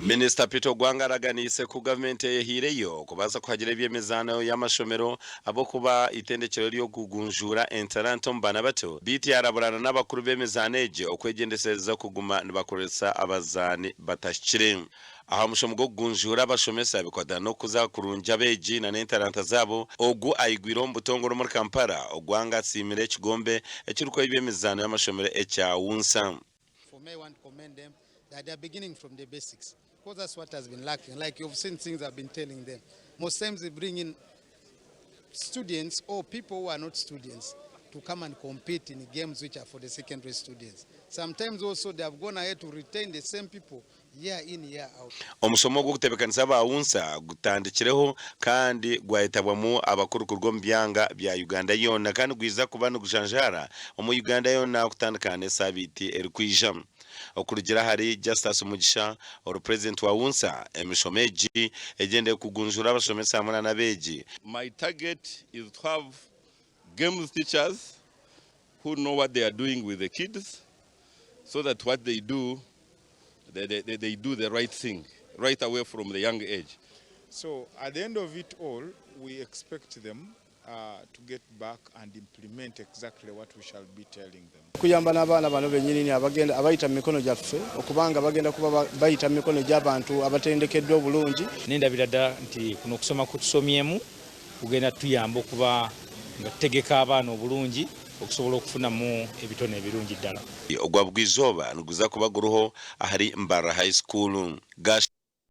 Minisita Ogwang araganiise ku gavumenti ehireyo kubaza kuhagira eby'emizaano y'amashomero abo kuba itendekero lyo kugunjura entaranto mu bana bato biti araburana n'abakuru b'emizaano egyo okwegendeseza kuguma nibakoresa abazaani batashikire aha mushomo go kugunjura abashomesa bikwata no kuza kurunja beji na n'entaranta zabo ogu ayigwiro mu butongoro muri Kampala Ogwang asimire ekigombe ekiriko eby'emizaano y'amashomero ekya Wunsa. For me, I want to commend them that they are beginning from the basics. Because that's what has been lacking. Like you've seen things I've been telling them. Most times they bring in students or people who are not students to come and compete in games which are for the secondary students. Sometimes also they have gone ahead to retain the same people year in, year out. Omusomo gwo kutebekanisa abawunsa gutandikireho kandi gwahitabwamu abakuru ku rw'ombyanga bya Uganda yona kandi gwiza kuba no gujanjara omu Uganda yona kutandikana sabiti erikwija. Okurugira hari Justice Mugisha or President wa Wunsa emishomeji egende kugunjura abashomesa hamwe n'abeji. My target is to have games teachers who know what they are doing with the kids so that what they do they do the right thing right away from the young age. So at the end of it all, we expect them to get back and implement exactly what we shall be telling them. Kuyamba n'abaana bano bennyini abagenda abayita mu mikono gyaffe okubanga bagenda kuba bayita mu mikono gy'abantu abatendekeddwa obulungi. Nendabira ddala nti kuno okusoma kutusomyemu kugenda tuyamba okuba nga tutegeka abaana obulungi okusobola okufunamu ebitone ebirungi ddala. Ogwa bw'izooba niguza kuba guruho ahari Mbara High School.